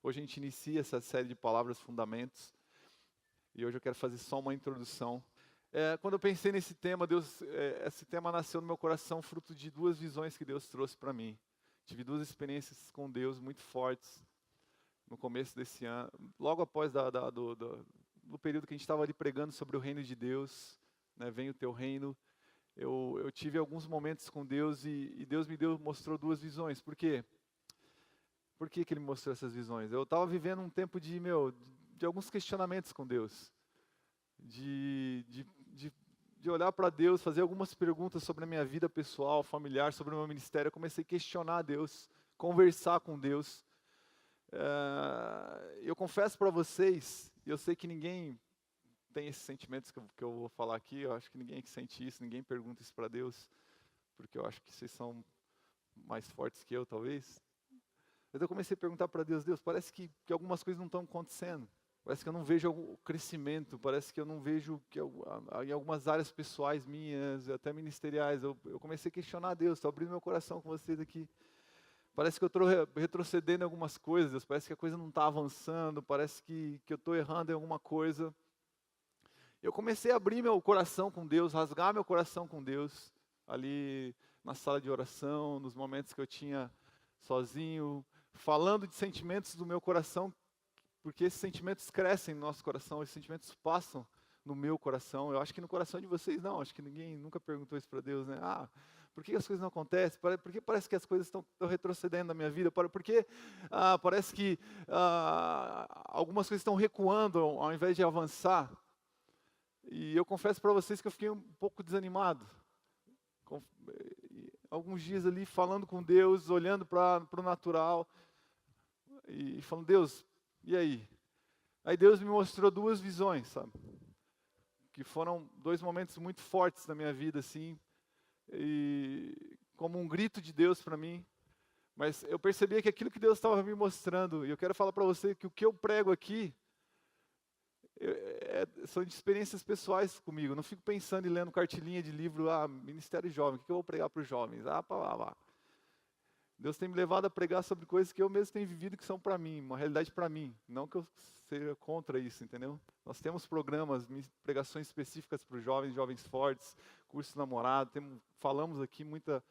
Hoje a gente inicia essa série de palavras, fundamentos, e hoje eu quero fazer só uma introdução. Quando eu pensei nesse tema, esse tema nasceu no meu coração fruto de duas visões que Deus trouxe para mim. Tive duas experiências com Deus muito fortes no começo desse ano, logo após do período que a gente estava ali pregando sobre o reino de Deus, né, vem o teu reino. Eu tive alguns momentos com Deus e Deus mostrou duas visões. Por quê? Por que Ele me mostrou essas visões? Eu estava vivendo um tempo de alguns questionamentos com Deus. De olhar para Deus, fazer algumas perguntas sobre a minha vida pessoal, familiar, sobre o meu ministério. Eu comecei a questionar Deus, conversar com Deus. Eu confesso para vocês, eu sei que ninguém tem esses sentimentos que eu vou falar aqui, eu acho que ninguém que sente isso, ninguém pergunta isso para Deus, porque eu acho que vocês são mais fortes que eu, talvez. Mas eu comecei a perguntar para Deus, parece que algumas coisas não estão acontecendo. Parece que eu não vejo o crescimento, parece que eu não vejo em algumas áreas pessoais minhas, até ministeriais. Eu comecei a questionar Deus, estou abrindo meu coração com vocês aqui. Parece que eu estou retrocedendo em algumas coisas, parece que a coisa não está avançando, parece que eu estou errando em alguma coisa. Eu comecei a abrir meu coração com Deus, rasgar meu coração com Deus, ali na sala de oração, nos momentos que eu tinha sozinho, falando de sentimentos do meu coração, porque esses sentimentos crescem no nosso coração, esses sentimentos passam no meu coração. Eu acho que no coração de vocês não, acho que ninguém nunca perguntou isso para Deus, né? Por que as coisas não acontecem? Por que parece que as coisas estão retrocedendo na minha vida? Por que parece que algumas coisas estão recuando ao invés de avançar? E eu confesso para vocês que eu fiquei um pouco desanimado. Alguns dias ali falando com Deus, olhando para o natural e falando, Deus, e aí? Aí Deus me mostrou duas visões, sabe? Que foram dois momentos muito fortes na minha vida, assim, e como um grito de Deus para mim. Mas eu percebia que aquilo que Deus estava me mostrando, e eu quero falar para você que o que eu prego aqui são de experiências pessoais comigo. Eu não fico pensando e lendo cartilinha de livro, Ministério Jovem, o que eu vou pregar para os jovens? Lá. Deus tem me levado a pregar sobre coisas que eu mesmo tenho vivido que são para mim, uma realidade para mim. Não que eu seja contra isso, entendeu? Nós temos programas, pregações específicas para os jovens, jovens fortes, curso namorado, falamos aqui muita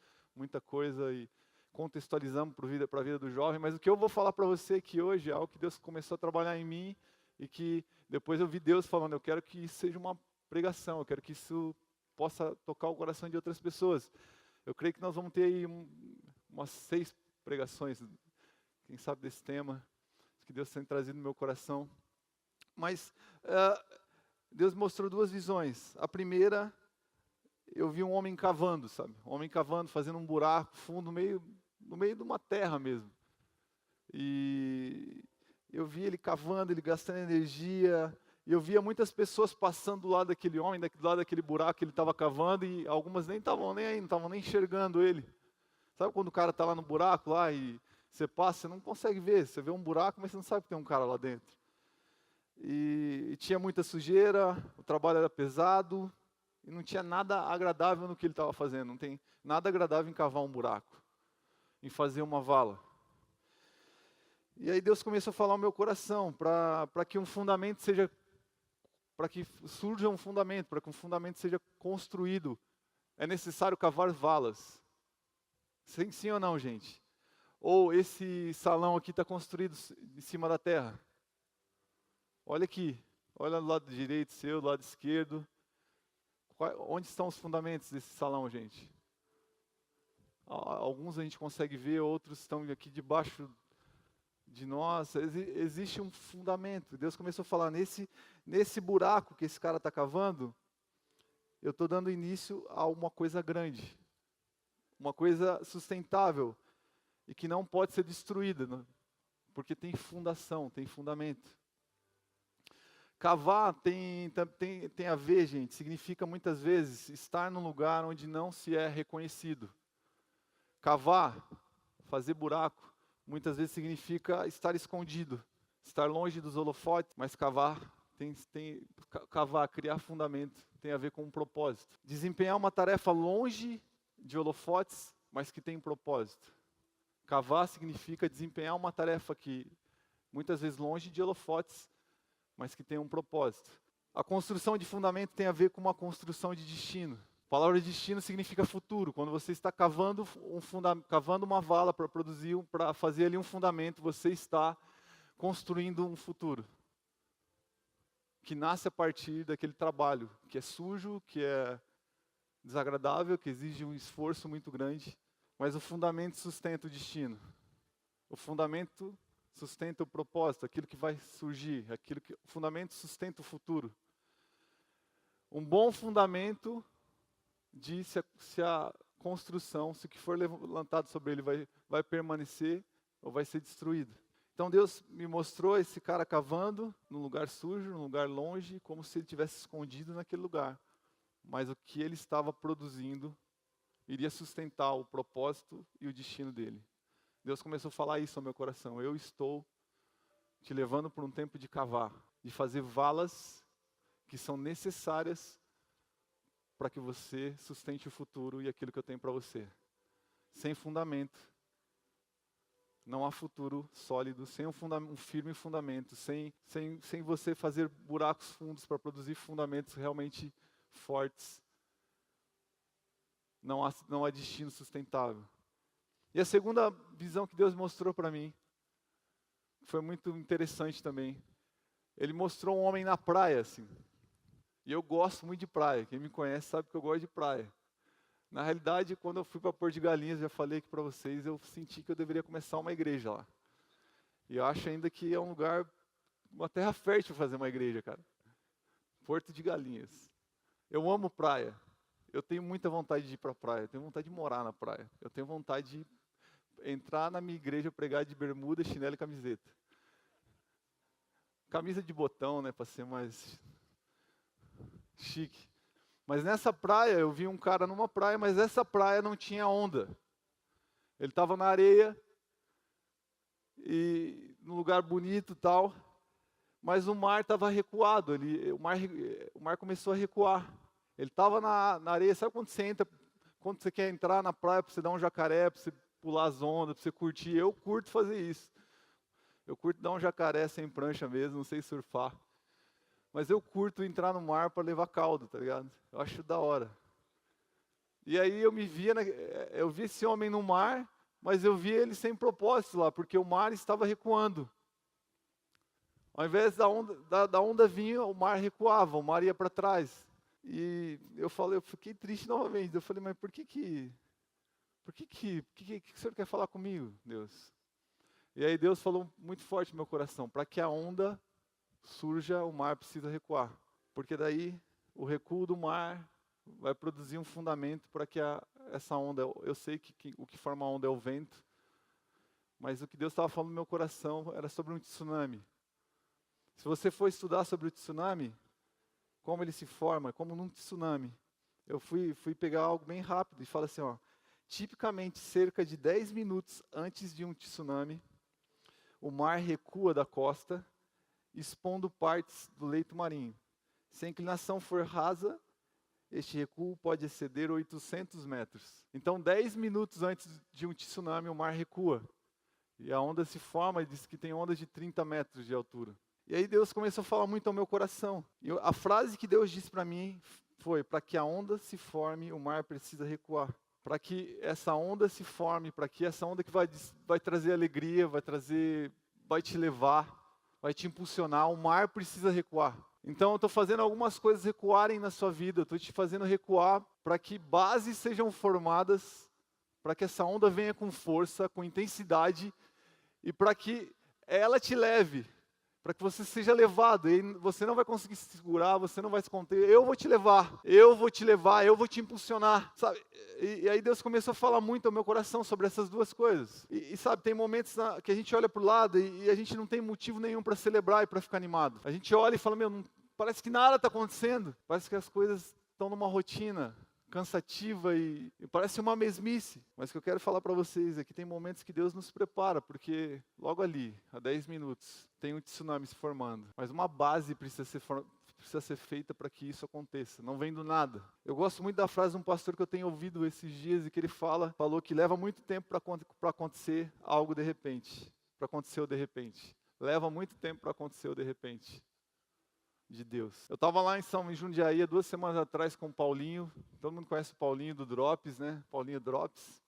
coisa e contextualizamos para a vida do jovem, mas o que eu vou falar para você aqui hoje é algo que Deus começou a trabalhar em mim e que depois eu vi Deus falando, eu quero que isso seja uma pregação, eu quero que isso possa tocar o coração de outras pessoas. Eu creio que nós vamos ter aí umas 6 pregações, quem sabe desse tema, que Deus tem trazido no meu coração. Mas Deus mostrou duas visões. A primeira, eu vi um homem cavando, sabe? Um homem cavando, fazendo um buraco fundo no meio de uma terra mesmo. E eu vi ele cavando, ele gastando energia. E eu via muitas pessoas passando do lado daquele homem, do lado daquele buraco que ele estava cavando, e algumas nem estavam nem aí, não estavam nem enxergando ele. Sabe quando o cara está lá no buraco lá e você passa, você não consegue ver, você vê um buraco, mas você não sabe que tem um cara lá dentro. E tinha muita sujeira, o trabalho era pesado, e não tinha nada agradável no que ele estava fazendo. Não tem nada agradável em cavar um buraco, em fazer uma vala. E aí Deus começou a falar ao meu coração, para que um fundamento seja, para que surja um fundamento, para que um fundamento seja construído, é necessário cavar valas. Sim ou não, gente? Ou esse salão aqui está construído em cima da terra? Olha aqui, olha do lado direito seu, do lado esquerdo. Onde estão os fundamentos desse salão, gente? Alguns a gente consegue ver, outros estão aqui debaixo de nós. Existe um fundamento. Deus começou a falar, nesse buraco que esse cara está cavando, eu estou dando início a uma coisa grande. Uma coisa sustentável e que não pode ser destruída, né? Porque tem fundação, tem fundamento. Cavar tem a ver, gente, significa muitas vezes estar num lugar onde não se é reconhecido. Cavar, fazer buraco, muitas vezes significa estar escondido, estar longe dos holofotes, mas cavar, criar fundamento, tem a ver com um propósito. Desempenhar uma tarefa longe de holofotes, mas que tem um propósito. Cavar significa desempenhar uma tarefa que muitas vezes longe de holofotes, mas que tem um propósito. A construção de fundamento tem a ver com uma construção de destino. A palavra destino significa futuro. Quando você está cavando uma vala para fazer ali um fundamento, você está construindo um futuro que nasce a partir daquele trabalho, que é sujo, que é desagradável, que exige um esforço muito grande, mas o fundamento sustenta o destino. O fundamento sustenta o propósito, aquilo que vai surgir, o fundamento sustenta o futuro. Um bom fundamento diz se a construção, se o que for levantado sobre ele vai permanecer ou vai ser destruído. Então Deus me mostrou esse cara cavando num lugar sujo, num lugar longe, como se ele tivesse escondido naquele lugar. Mas o que ele estava produzindo iria sustentar o propósito e o destino dele. Deus começou a falar isso ao meu coração. Eu estou te levando por um tempo de cavar, de fazer valas que são necessárias para que você sustente o futuro e aquilo que eu tenho para você. Sem fundamento, não há futuro sólido, sem um firme fundamento, sem você fazer buracos fundos para produzir fundamentos realmente fortes, não há destino sustentável. E a segunda visão que Deus mostrou para mim, foi muito interessante também. Ele mostrou um homem na praia, assim. E eu gosto muito de praia. Quem me conhece sabe que eu gosto de praia. Na realidade, quando eu fui para Porto de Galinhas, já falei aqui para vocês, eu senti que eu deveria começar uma igreja lá. E eu acho ainda que é um lugar, uma terra fértil fazer uma igreja, cara. Porto de Galinhas. Eu amo praia. Eu tenho muita vontade de ir para a praia. Eu tenho vontade de morar na praia. Eu tenho vontade de entrar na minha igreja, pregar de bermuda, chinelo e camiseta. Camisa de botão, né, para ser mais chique. Mas nessa praia, eu vi um cara numa praia, mas essa praia não tinha onda. Ele estava na areia, e num lugar bonito e tal, mas o mar estava recuado, o mar começou a recuar. Ele estava na areia, sabe quando você entra, quando você quer entrar na praia para você dar um jacaré, para você pular as ondas, para você curtir? Eu curto fazer isso. Eu curto dar um jacaré sem prancha mesmo, não sei surfar. Mas eu curto entrar no mar para levar caldo, tá ligado? Eu acho da hora. E aí eu vi esse homem no mar, mas eu vi ele sem propósito lá, porque o mar estava recuando. Ao invés da onda vinha, o mar recuava, o mar ia para trás. E eu fiquei triste novamente. Eu falei, mas por que o Senhor quer falar comigo, Deus? E aí Deus falou muito forte no meu coração, para que a onda surja, o mar precisa recuar. Porque daí o recuo do mar vai produzir um fundamento para que essa onda, eu sei que o que forma a onda é o vento, mas o que Deus estava falando no meu coração era sobre um tsunami. Se você for estudar sobre o tsunami, como ele se forma, como num tsunami, eu fui pegar algo bem rápido e falo assim, tipicamente cerca de 10 minutos antes de um tsunami, o mar recua da costa, expondo partes do leito marinho. Se a inclinação for rasa, este recuo pode exceder 800 metros. Então, 10 minutos antes de um tsunami, o mar recua. E a onda se forma, e diz que tem ondas de 30 metros de altura. E aí Deus começou a falar muito ao meu coração. E a frase que Deus disse para mim foi, para que a onda se forme, o mar precisa recuar. Para que essa onda se forme, para que essa onda que vai trazer alegria, vai te levar, vai te impulsionar, o mar precisa recuar. Então eu estou fazendo algumas coisas recuarem na sua vida, eu estou te fazendo recuar para que bases sejam formadas, para que essa onda venha com força, com intensidade, e para que ela te leve, para que você seja levado, e você não vai conseguir se segurar, você não vai se conter, eu vou te levar, eu vou te impulsionar, sabe? E aí Deus começou a falar muito ao meu coração sobre essas duas coisas. E sabe, tem momentos que a gente olha para o lado e a gente não tem motivo nenhum para celebrar e para ficar animado. A gente olha e fala, parece que nada está acontecendo, parece que as coisas estão numa rotina cansativa e parece uma mesmice. Mas o que eu quero falar para vocês é que tem momentos que Deus nos prepara, porque logo ali, há 10 minutos, tem um tsunami se formando. Mas uma base precisa ser feita para que isso aconteça. Não vem do nada. Eu gosto muito da frase de um pastor que eu tenho ouvido esses dias e que ele falou que leva muito tempo para acontecer algo de repente. Para acontecer o de repente. leva muito tempo para acontecer o de repente de Deus. Eu estava lá em Jundiaí, 2 semanas atrás, com o Paulinho. Todo mundo conhece o Paulinho do Drops, né? Paulinho Drops,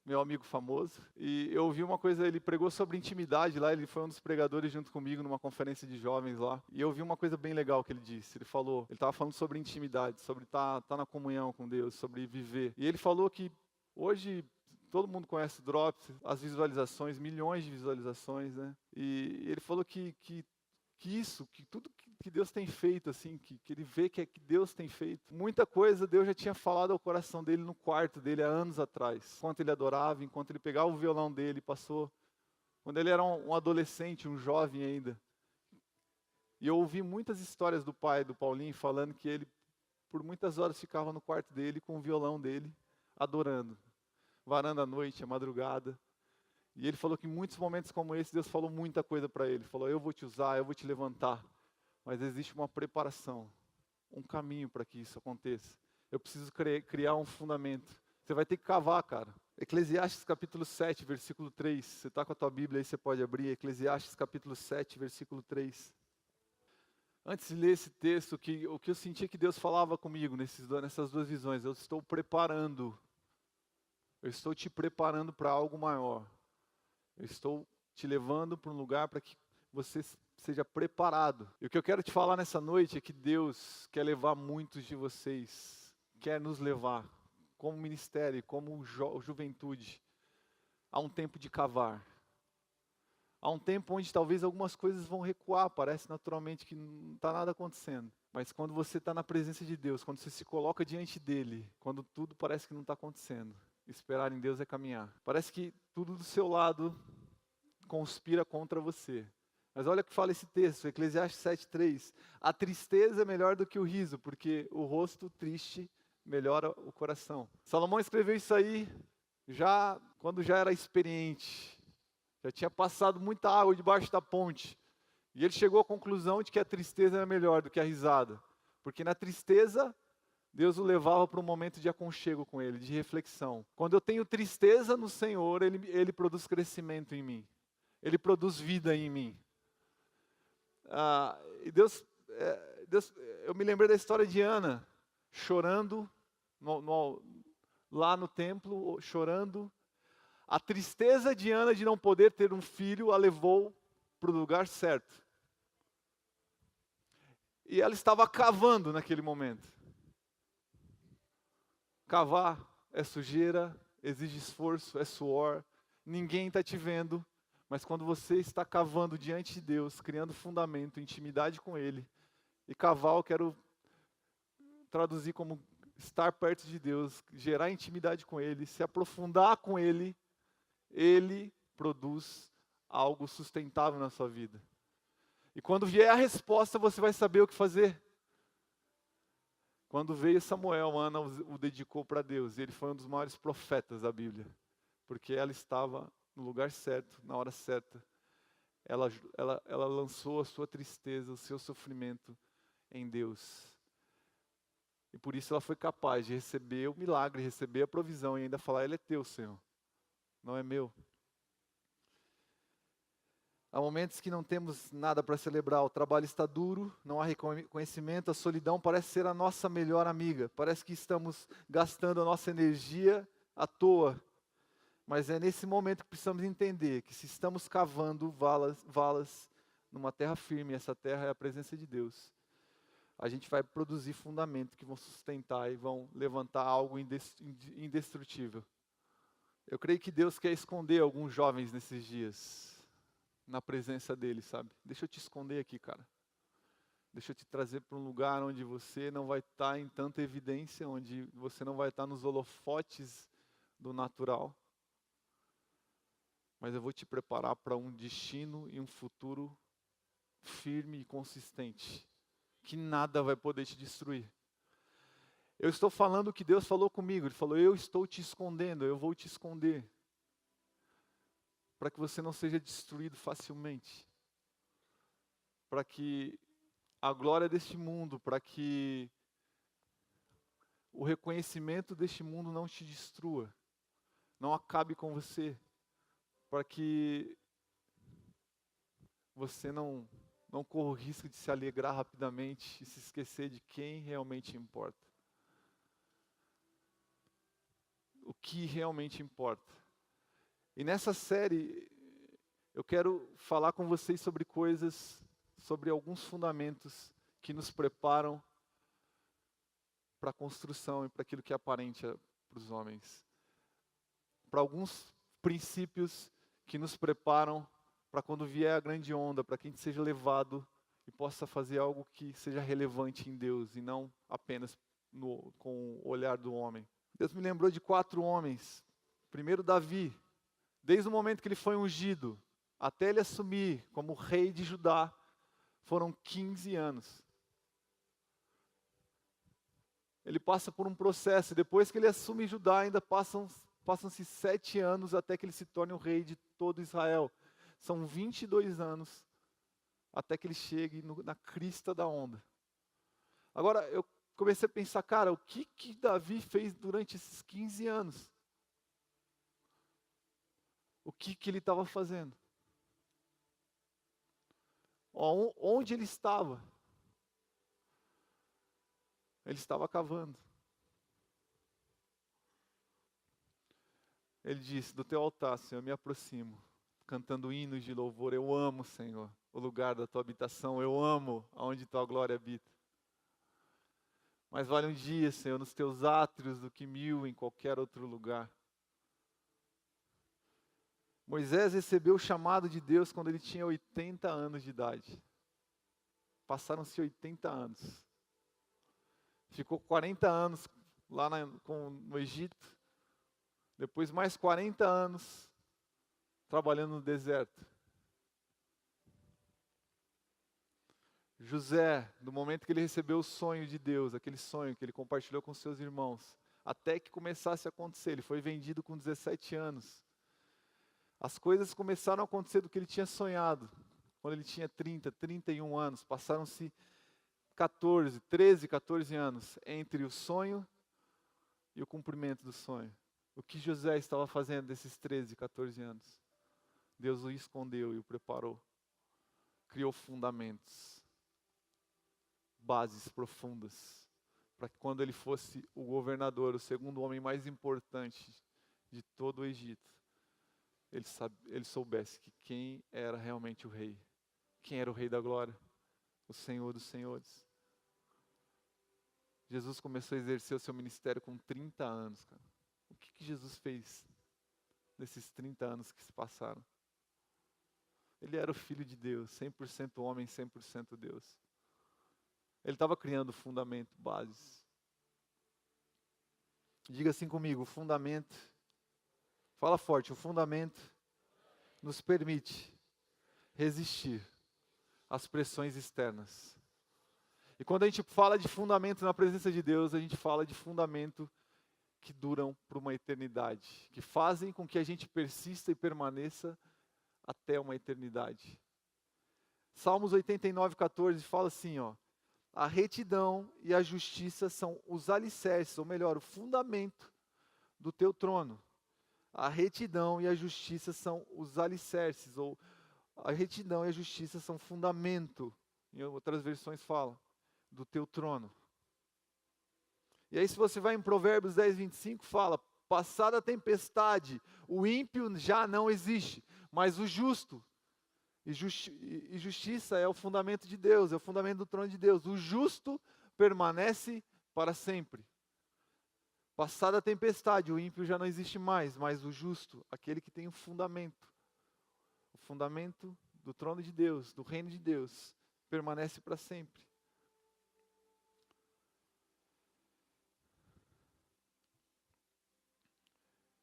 meu amigo famoso. E eu ouvi uma coisa, ele pregou sobre intimidade lá, ele foi um dos pregadores junto comigo numa conferência de jovens lá. E eu ouvi uma coisa bem legal que ele disse. Ele estava falando sobre intimidade, sobre estar na comunhão com Deus, sobre viver. E ele falou que hoje todo mundo conhece o Drops, as visualizações, milhões de visualizações, né? E ele falou que tudo que Deus tem feito, assim, que ele vê que é que Deus tem feito. Muita coisa Deus já tinha falado ao coração dele no quarto dele há anos atrás. Enquanto ele adorava, enquanto ele pegava o violão dele, passou. Quando ele era um adolescente, um jovem ainda. E eu ouvi muitas histórias do pai do Paulinho falando que ele, por muitas horas, ficava no quarto dele com o violão dele, adorando. Varando a noite, a madrugada. E ele falou que em muitos momentos como esse, Deus falou muita coisa para ele. Falou, eu vou te usar, eu vou te levantar. Mas existe uma preparação, um caminho para que isso aconteça. Eu preciso criar um fundamento. Você vai ter que cavar, cara. Eclesiastes capítulo 7, versículo 3. Você está com a tua Bíblia aí, você pode abrir. Eclesiastes capítulo 7, versículo 3. Antes de ler esse texto, o que eu senti que Deus falava comigo nessas duas visões. Eu estou te preparando para algo maior. Eu estou te levando para um lugar para que você seja preparado. E o que eu quero te falar nessa noite é que Deus quer levar muitos de vocês, quer nos levar, como ministério, como juventude, a um tempo de cavar. Há um tempo onde talvez algumas coisas vão recuar, parece naturalmente que não está nada acontecendo. Mas quando você está na presença de Deus, quando você se coloca diante dEle, quando tudo parece que não está acontecendo, esperar em Deus é caminhar. Parece que tudo do seu lado conspira contra você. Mas olha o que fala esse texto, Eclesiastes 7,3. A tristeza é melhor do que o riso, porque o rosto triste melhora o coração. Salomão escreveu isso aí quando já era experiente. Já tinha passado muita água debaixo da ponte. E ele chegou à conclusão de que a tristeza era melhor do que a risada. Porque na tristeza, Deus o levava para um momento de aconchego com Ele, de reflexão. Quando eu tenho tristeza no Senhor, Ele produz crescimento em mim. Ele produz vida em mim. E Deus, eu me lembrei da história de Ana, chorando, lá no templo, chorando. A tristeza de Ana de não poder ter um filho a levou para o lugar certo. E ela estava cavando naquele momento. Cavar é sujeira, exige esforço, é suor, ninguém está te vendo, mas quando você está cavando diante de Deus, criando fundamento, intimidade com Ele, e cavar eu quero traduzir como estar perto de Deus, gerar intimidade com Ele, se aprofundar com Ele, Ele produz algo sustentável na sua vida. E quando vier a resposta, você vai saber o que fazer. Quando veio Samuel, Ana o dedicou para Deus. E ele foi um dos maiores profetas da Bíblia. Porque ela estava no lugar certo, na hora certa. Ela lançou a sua tristeza, o seu sofrimento em Deus. E por isso ela foi capaz de receber o milagre, receber a provisão e ainda falar, Ele é teu, Senhor, não é meu. Há momentos que não temos nada para celebrar, o trabalho está duro, não há reconhecimento, a solidão parece ser a nossa melhor amiga. Parece que estamos gastando a nossa energia à toa. Mas é nesse momento que precisamos entender que se estamos cavando valas numa terra firme, essa terra é a presença de Deus, a gente vai produzir fundamentos que vão sustentar e vão levantar algo indestrutível. Eu creio que Deus quer esconder alguns jovens nesses dias, na presença dele, sabe? Deixa eu te esconder aqui, cara. Deixa eu te trazer para um lugar onde você não vai estar em tanta evidência, onde você não vai estar nos holofotes do natural. Mas eu vou te preparar para um destino e um futuro firme e consistente, que nada vai poder te destruir. Eu estou falando o que Deus falou comigo. Ele falou, eu estou te escondendo, eu vou te esconder. Para que você não seja destruído facilmente. Para que a glória deste mundo, para que o reconhecimento deste mundo não te destrua, não acabe com você. Para que você não corra o risco de se alegrar rapidamente e se esquecer de quem realmente importa. O que realmente importa. E nessa série, eu quero falar com vocês sobre coisas, sobre alguns fundamentos que nos preparam para a construção e para aquilo que é aparente para os homens. Para alguns princípios que nos preparam para quando vier a grande onda, para que a gente seja levado e possa fazer algo que seja relevante em Deus e não apenas com o olhar do homem. Deus me lembrou de 4 homens. Primeiro, Davi. Desde o momento que ele foi ungido, até ele assumir como rei de Judá, foram 15 anos. Ele passa por um processo, e depois que ele assume Judá, ainda passam-se 7 anos até que ele se torne o rei de todo Israel. São 22 anos até que ele chegue na crista da onda. Agora, eu comecei a pensar, cara, o que Davi fez durante esses 15 anos? O que ele estava fazendo? Onde ele estava? Ele estava cavando. Ele disse, do teu altar, Senhor, eu me aproximo, cantando hinos de louvor. Eu amo, Senhor, o lugar da tua habitação. Eu amo aonde tua glória habita. Mas vale um dia, Senhor, nos teus átrios do que 1000 em qualquer outro lugar. Moisés recebeu o chamado de Deus quando ele tinha 80 anos de idade. Passaram-se 80 anos. Ficou 40 anos lá no Egito. Depois mais 40 anos trabalhando no deserto. José, no momento que ele recebeu o sonho de Deus, aquele sonho que ele compartilhou com seus irmãos, até que começasse a acontecer, ele foi vendido com 17 anos. As coisas começaram a acontecer do que ele tinha sonhado, quando ele tinha 30, 31 anos. Passaram-se 13, 14 anos entre o sonho e o cumprimento do sonho. O que José estava fazendo desses 13, 14 anos? Deus o escondeu e o preparou. Criou fundamentos, bases profundas, para que quando ele fosse o governador, o segundo homem mais importante de todo o Egito, ele soubesse que quem era realmente o rei. Quem era o rei da glória? O Senhor dos senhores. Jesus começou a exercer o seu ministério com 30 anos, cara. O que Jesus fez nesses 30 anos que se passaram? Ele era o Filho de Deus, 100% homem, 100% Deus. Ele estava criando fundamento, bases. Diga assim comigo, o fundamento, fala forte, o fundamento nos permite resistir às pressões externas. E quando a gente fala de fundamento na presença de Deus, a gente fala de fundamento que duram por uma eternidade, que fazem com que a gente persista e permaneça até uma eternidade. Salmos 89:14 fala assim, ó: a retidão e a justiça são os alicerces, ou melhor, o fundamento do teu trono. A retidão e a justiça são os alicerces, ou a retidão e a justiça são fundamento, em outras versões falam, do teu trono. E aí se você vai em Provérbios 10:25, fala, passada a tempestade, o ímpio já não existe, mas o justo, e justiça é o fundamento de Deus, é o fundamento do trono de Deus. O justo permanece para sempre. Passada a tempestade, o ímpio já não existe mais, mas o justo, aquele que tem o fundamento do trono de Deus, do reino de Deus, permanece para sempre.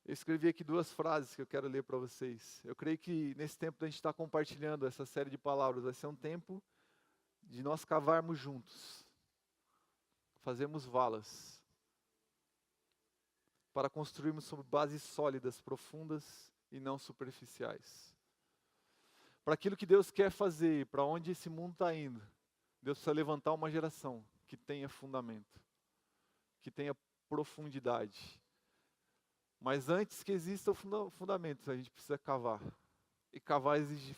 Eu escrevi aqui 2 frases que eu quero ler para vocês. Eu creio que nesse tempo da gente estar compartilhando essa série de palavras, vai ser um tempo de nós cavarmos juntos, fazermos valas, para construirmos sobre bases sólidas, profundas e não superficiais. Para aquilo que Deus quer fazer, para onde esse mundo está indo, Deus precisa levantar uma geração que tenha fundamento, que tenha profundidade. Mas antes que exista o fundamento, a gente precisa cavar. E cavar exige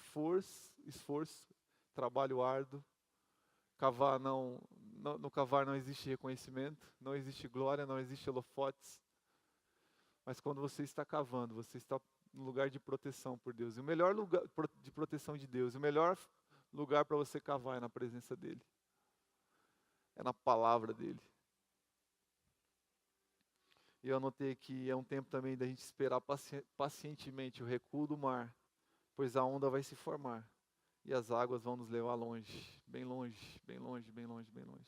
esforço, trabalho árduo. Cavar no cavar não existe reconhecimento, não existe glória, não existe holofotes. Mas quando você está cavando, você está no lugar de proteção por Deus. E o melhor lugar de proteção de Deus, o melhor lugar para você cavar é na presença dEle. É na palavra dEle. E eu anotei que é um tempo também da gente esperar pacientemente o recuo do mar, pois a onda vai se formar e as águas vão nos levar longe, bem longe, bem longe, bem longe, bem longe.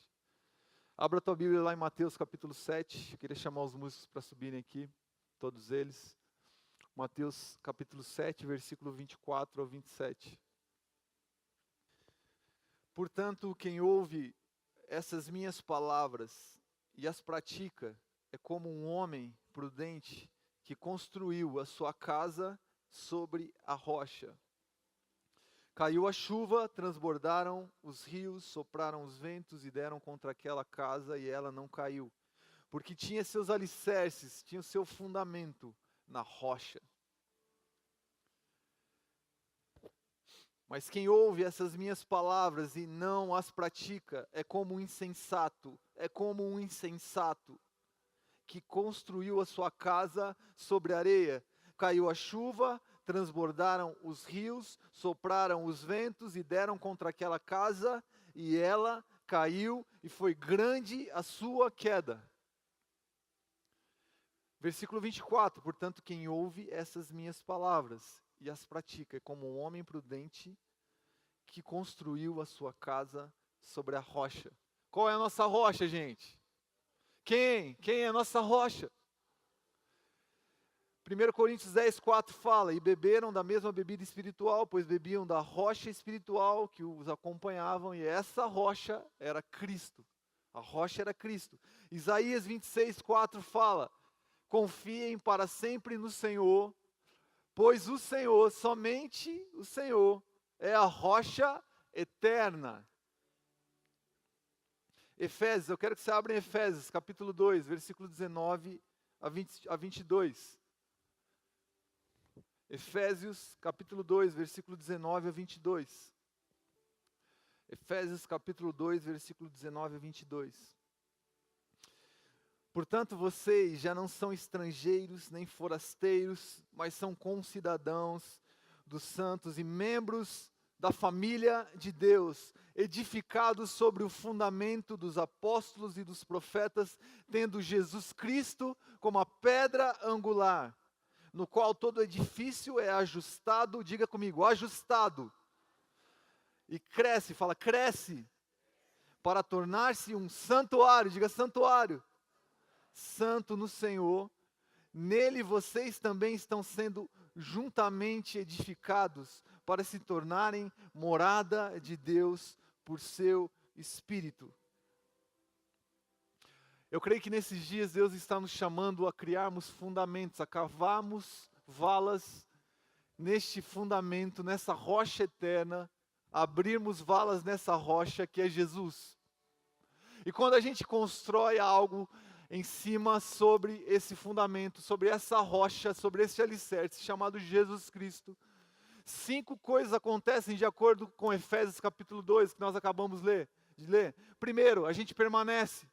Abra a tua Bíblia lá em Mateus capítulo 7, eu queria chamar os músicos para subirem aqui, todos eles. Mateus capítulo 7, versículo 24 ao 27. Portanto, quem ouve essas minhas palavras e as pratica, é como um homem prudente que construiu a sua casa sobre a rocha. Caiu a chuva, transbordaram os rios, sopraram os ventos e deram contra aquela casa e ela não caiu, porque tinha seus alicerces, tinha o seu fundamento na rocha. Mas quem ouve essas minhas palavras e não as pratica, é como um insensato que construiu a sua casa sobre areia. Caiu a chuva, transbordaram os rios, sopraram os ventos e deram contra aquela casa, e ela caiu, e foi grande a sua queda. Versículo 24, portanto, quem ouve essas minhas palavras e as pratica, é como um homem prudente que construiu a sua casa sobre a rocha. Qual é a nossa rocha, gente? Quem é a nossa rocha? 1 Coríntios 10, 4 fala, e beberam da mesma bebida espiritual, pois bebiam da rocha espiritual que os acompanhavam, e essa rocha era Cristo. A rocha era Cristo. Isaías 26, 4 fala, confiem para sempre no Senhor, pois o Senhor, somente o Senhor, é a rocha eterna. Efésios, eu quero que você abra em Efésios, capítulo 2, versículo 19 a 22. Efésios, capítulo 2, versículo 19 a 22. Efésios, capítulo 2, versículo 19 a 22. Portanto, vocês já não são estrangeiros nem forasteiros, mas são concidadãos dos santos e membros da família de Deus, edificados sobre o fundamento dos apóstolos e dos profetas, tendo Jesus Cristo como a pedra angular, no qual todo edifício é ajustado, diga comigo, ajustado, e cresce, fala, cresce, para tornar-se um santuário, diga santuário, santo no Senhor. Nele vocês também estão sendo juntamente edificados para se tornarem morada de Deus por seu Espírito. Eu creio que nesses dias Deus está nos chamando a criarmos fundamentos, a cavarmos valas neste fundamento, nessa rocha eterna, abrirmos valas nessa rocha que é Jesus. E quando a gente constrói algo em cima sobre esse fundamento, sobre essa rocha, sobre esse alicerce chamado Jesus Cristo, 5 coisas acontecem de acordo com Efésios capítulo 2, que nós acabamos de ler. Primeiro, a gente permanece.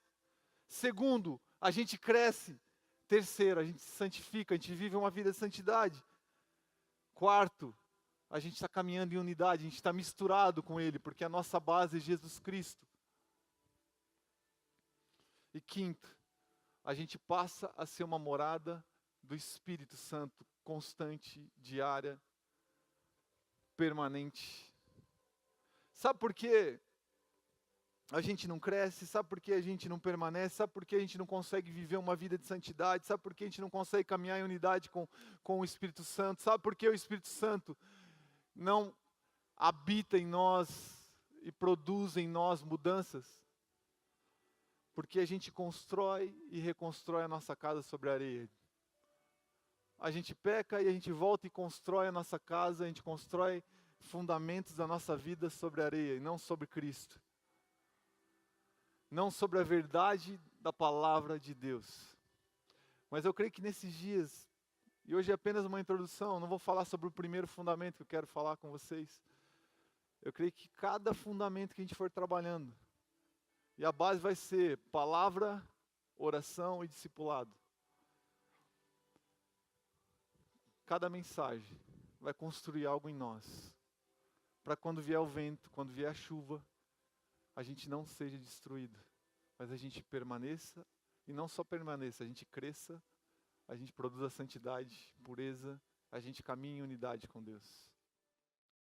Segundo, a gente cresce. Terceiro, a gente se santifica, a gente vive uma vida de santidade. Quarto, a gente está caminhando em unidade, a gente está misturado com Ele, porque a nossa base é Jesus Cristo. E quinto, a gente passa a ser uma morada do Espírito Santo, constante, diária, permanente. Sabe por quê a gente não cresce? Sabe por que a gente não permanece? Sabe por que a gente não consegue viver uma vida de santidade? Sabe por que a gente não consegue caminhar em unidade com o Espírito Santo? Sabe por que o Espírito Santo não habita em nós e produz em nós mudanças? Porque a gente constrói e reconstrói a nossa casa sobre a areia. A gente peca e a gente volta e constrói a nossa casa, a gente constrói fundamentos da nossa vida sobre a areia e não sobre Cristo. Não sobre a verdade da palavra de Deus. Mas eu creio que nesses dias, e hoje é apenas uma introdução, não vou falar sobre o primeiro fundamento que eu quero falar com vocês. Eu creio que cada fundamento que a gente for trabalhando, e a base vai ser palavra, oração e discipulado. Cada mensagem vai construir algo em nós, para quando vier o vento, quando vier a chuva, a gente não seja destruído, mas a gente permaneça, e não só permaneça, a gente cresça, a gente produza santidade, pureza, a gente caminhe em unidade com Deus.